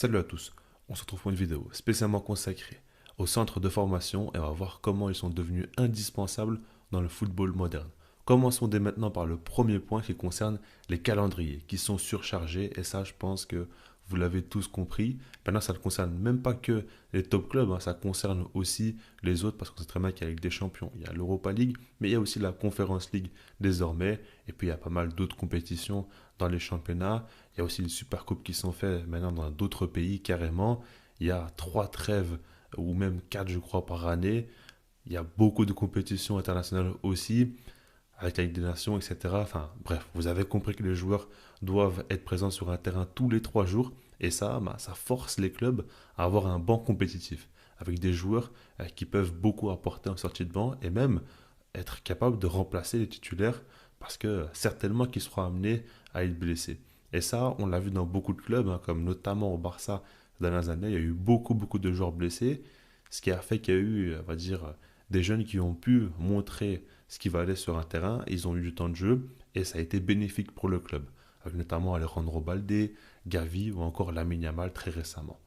Salut à tous, on se retrouve pour une vidéo spécialement consacrée au centre de formation et on va voir comment ils sont devenus indispensables dans le football moderne. Commençons dès maintenant par le premier point qui concerne les calendriers qui sont surchargés et ça je pense que vous l'avez tous compris. Maintenant ça ne concerne même pas que les top clubs, hein, ça concerne aussi les autres parce qu'on sait très bien qu'il y a la Ligue des Champions, il y a l'Europa League, mais il y a aussi la Conference League désormais et puis il y a pas mal d'autres compétitions dans les championnats. Il y a aussi les super coupes qui sont faites maintenant dans d'autres pays carrément. Il y a trois trêves ou même quatre, je crois, par année. Il y a beaucoup de compétitions internationales aussi, avec la Ligue des Nations, etc. Enfin, bref, vous avez compris que les joueurs doivent être présents sur un terrain tous les 3 jours. Et ça, bah, ça force les clubs à avoir un banc compétitif, avec des joueurs qui peuvent beaucoup apporter en sortie de banc et même être capables de remplacer les titulaires parce que certainement qu'ils seront amenés à être blessés. Et ça, on l'a vu dans beaucoup de clubs, hein, comme notamment au Barça ces dernières années, il y a eu beaucoup de joueurs blessés, ce qui a fait qu'il y a eu, on va dire, des jeunes qui ont pu montrer ce qui valait sur un terrain, ils ont eu du temps de jeu et ça a été bénéfique pour le club, avec notamment Alejandro Balde, Gavi ou encore Lamine Yamal très récemment.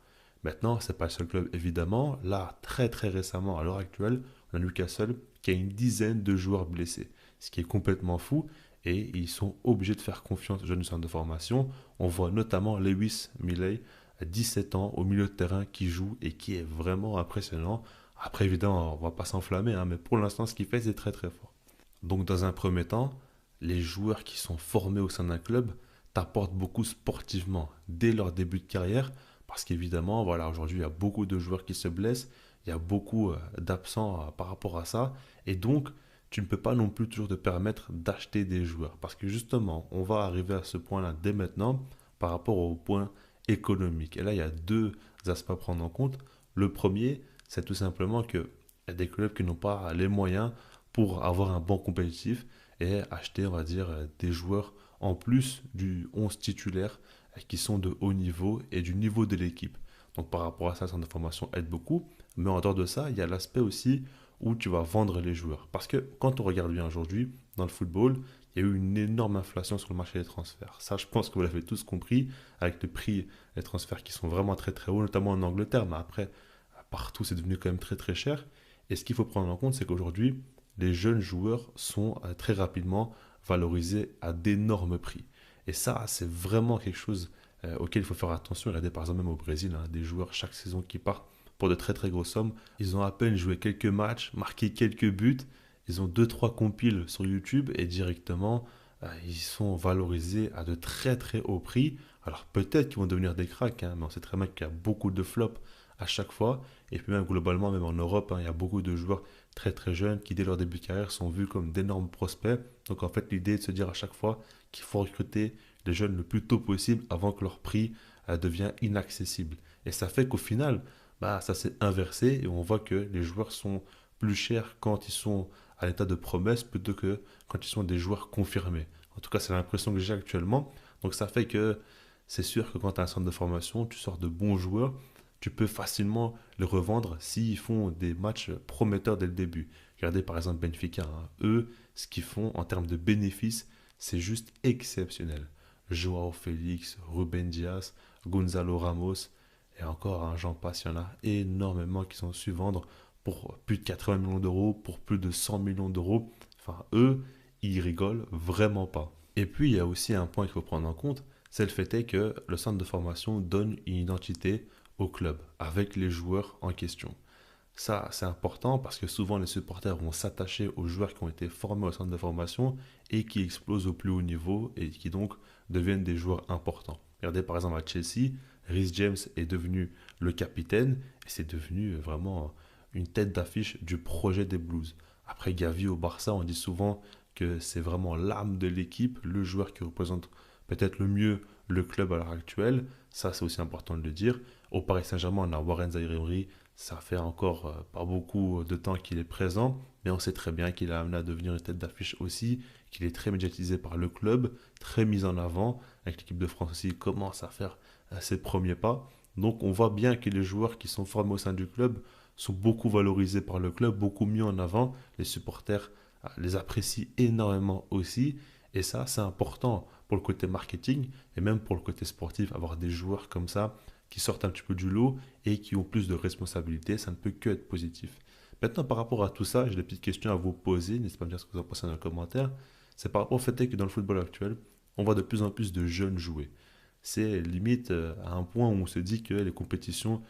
Maintenant, ce n'est pas le seul club évidemment, là très récemment, à l'heure actuelle, on a Newcastle qui a une dizaine de joueurs blessés, ce qui est complètement fou et ils sont obligés de faire confiance aux jeunes du centre de formation. On voit notamment Lewis Milley, à 17 ans, au milieu de terrain, qui joue et qui est vraiment impressionnant. Après, évidemment, on ne va pas s'enflammer, hein, mais pour l'instant, ce qu'il fait, c'est très fort. Donc, dans un premier temps, les joueurs qui sont formés au sein d'un club t'apportent beaucoup sportivement dès leur début de carrière, parce qu'évidemment, voilà, aujourd'hui, il y a beaucoup de joueurs qui se blessent, il y a beaucoup d'absents par rapport à ça, et donc, tu ne peux pas non plus toujours te permettre d'acheter des joueurs, parce que justement, on va arriver à ce point-là dès maintenant par rapport au point économique. Et là, il y a deux aspects à prendre en compte. Le premier, c'est tout simplement qu'il y a des clubs qui n'ont pas les moyens pour avoir un banc compétitif et acheter, on va dire, des joueurs en plus du 11 titulaire qui sont de haut niveau et du niveau de l'équipe. Donc par rapport à ça, le centre de formation aide beaucoup. Mais en dehors de ça, il y a l'aspect aussi où tu vas vendre les joueurs. Parce que quand on regarde bien aujourd'hui, dans le football, il y a eu une énorme inflation sur le marché des transferts. Ça, je pense que vous l'avez tous compris, avec les prix des transferts qui sont vraiment très hauts, notamment en Angleterre, mais après, partout, c'est devenu quand même très cher. Et ce qu'il faut prendre en compte, c'est qu'aujourd'hui, les jeunes joueurs sont très rapidement valorisés à d'énormes prix. Et ça, c'est vraiment quelque chose auquel il faut faire attention. Regardez par exemple même au Brésil, hein, des joueurs chaque saison qui partent pour de très grosses sommes. Ils ont à peine joué quelques matchs, marqué quelques buts. Ils ont deux trois compiles sur YouTube et directement, ils sont valorisés à de très hauts prix. Alors peut-être qu'ils vont devenir des cracks, hein, mais on sait très bien qu'il y a beaucoup de flops à chaque fois. Et puis même globalement, même en Europe, hein, il y a beaucoup de joueurs très jeunes qui dès leur début de carrière sont vus comme d'énormes prospects. Donc en fait l'idée est de se dire à chaque fois qu'il faut recruter les jeunes le plus tôt possible avant que leur prix devienne inaccessible. Et ça fait qu'au final, bah, ça s'est inversé et on voit que les joueurs sont plus chers quand ils sont à l'état de promesse plutôt que quand ils sont des joueurs confirmés. En tout cas, c'est l'impression que j'ai actuellement. Donc ça fait que c'est sûr que quand tu as un centre de formation, tu sors de bons joueurs, tu peux facilement les revendre s'ils font des matchs prometteurs dès le début. Regardez par exemple Benfica, hein. Eux, ce qu'ils font en termes de bénéfices, c'est juste exceptionnel. Joao Félix, Ruben Dias, Gonzalo Ramos, et encore, hein, j'en passe, il y en a énormément qui sont su vendre pour plus de 80 millions d'euros, pour plus de 100 millions d'euros. Enfin, eux, ils rigolent vraiment pas. Et puis, il y a aussi un point qu'il faut prendre en compte, c'est le fait est que le centre de formation donne une identité au club, avec les joueurs en question. Ça, c'est important parce que souvent les supporters vont s'attacher aux joueurs qui ont été formés au centre de formation et qui explosent au plus haut niveau et qui donc deviennent des joueurs importants. Regardez par exemple à Chelsea, Rhys James est devenu le capitaine et c'est devenu vraiment une tête d'affiche du projet des Blues. Après Gavi au Barça, on dit souvent que c'est vraiment l'âme de l'équipe, le joueur qui représente peut-être le mieux le club à l'heure actuelle. Ça, c'est aussi important de le dire. Au Paris Saint-Germain, on a Warren Zaïre-Emery. Ça fait encore pas beaucoup de temps qu'il est présent, mais on sait très bien qu'il a amené à devenir une tête d'affiche aussi, qu'il est très médiatisé par le club, très mis en avant. Avec l'équipe de France aussi, il commence à faire ses premiers pas. Donc on voit bien que les joueurs qui sont formés au sein du club sont beaucoup valorisés par le club, beaucoup mis en avant. Les supporters les apprécient énormément aussi. Et ça, c'est important pour le côté marketing et même pour le côté sportif, avoir des joueurs comme ça qui sortent un petit peu du lot et qui ont plus de responsabilités. Ça ne peut que être positif. Maintenant, par rapport à tout ça, j'ai des petites questions à vous poser. N'hésitez pas à me dire ce que vous en pensez dans les commentaires. C'est par rapport au fait que dans le football actuel, on voit de plus en plus de jeunes jouer. C'est limite à un point où on se dit que les compétitions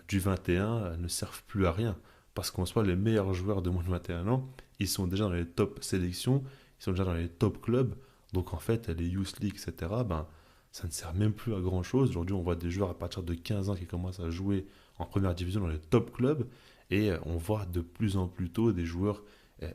du 21 ne servent plus à rien. Parce qu'en soi, les meilleurs joueurs de moins de 21 ans, ils sont déjà dans les top sélections, ils sont déjà dans les top clubs. Donc en fait, les Youth League, etc., ben, ça ne sert même plus à grand chose. Aujourd'hui, on voit des joueurs à partir de 15 ans qui commencent à jouer en première division dans les top clubs. Et on voit de plus en plus tôt des joueurs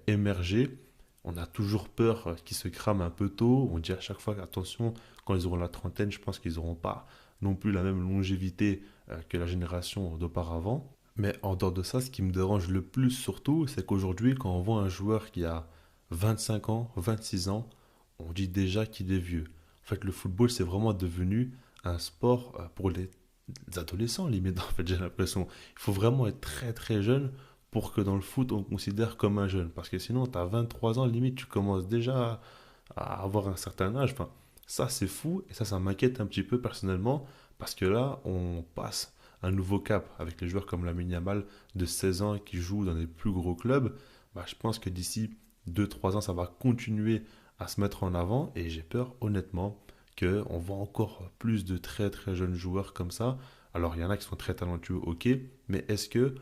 émerger. On a toujours peur qu'ils se crament un peu tôt. On dit à chaque fois attention, quand ils auront la trentaine, je pense qu'ils n'auront pas non plus la même longévité que la génération d'auparavant. Mais en dehors de ça, ce qui me dérange le plus surtout, c'est qu'aujourd'hui, quand on voit un joueur qui a 25 ans, 26 ans, on dit déjà qu'il est vieux. En fait, le football, c'est vraiment devenu un sport pour les adolescents, limite, en fait, j'ai l'impression. Il faut vraiment être très très jeune pour que dans le foot, on considère comme un jeune. Parce que sinon, tu as 23 ans, limite, tu commences déjà à avoir un certain âge. Enfin, ça, c'est fou et ça m'inquiète un petit peu personnellement parce que là, on passe un nouveau cap avec les joueurs comme Lamine Yamal de 16 ans qui jouent dans des plus gros clubs. Bah, je pense que d'ici 2 3 ans, ça va continuer à se mettre en avant et j'ai peur, honnêtement, qu'on voit encore plus de très très jeunes joueurs comme ça. Alors, il y en a qui sont très talentueux, ok, mais est-ce que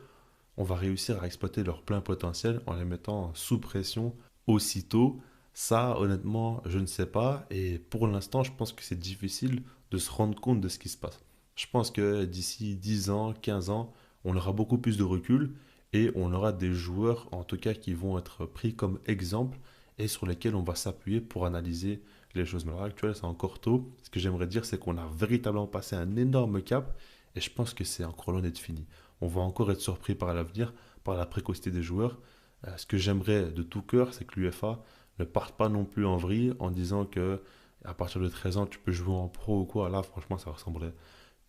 on va réussir à exploiter leur plein potentiel en les mettant sous pression aussitôt? Ça, honnêtement, je ne sais pas. Et pour l'instant, je pense que c'est difficile de se rendre compte de ce qui se passe. Je pense que d'ici 10 ans, 15 ans, on aura beaucoup plus de recul et on aura des joueurs, en tout cas, qui vont être pris comme exemple et sur lesquels on va s'appuyer pour analyser les choses. Mais à l'heure actuelle, c'est encore tôt. Ce que j'aimerais dire, c'est qu'on a véritablement passé un énorme cap et je pense que c'est encore loin d'être fini. On va encore être surpris par l'avenir, par la précocité des joueurs. Ce que j'aimerais de tout cœur, c'est que l'UFA ne parte pas non plus en vrille en disant que à partir de 13 ans, tu peux jouer en pro ou quoi. Là, franchement, ça ressemblerait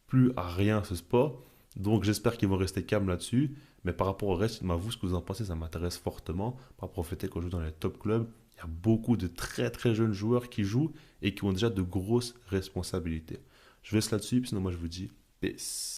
plus à rien ce sport. Donc j'espère qu'ils vont rester calmes là-dessus. Mais par rapport au reste, dites-moi vous ce que vous en pensez, ça m'intéresse fortement. Par rapport au fait qu'on joue dans les top clubs, il y a beaucoup de très très jeunes joueurs qui jouent et qui ont déjà de grosses responsabilités. Je vais laisse là-dessus, sinon moi je vous dis peace.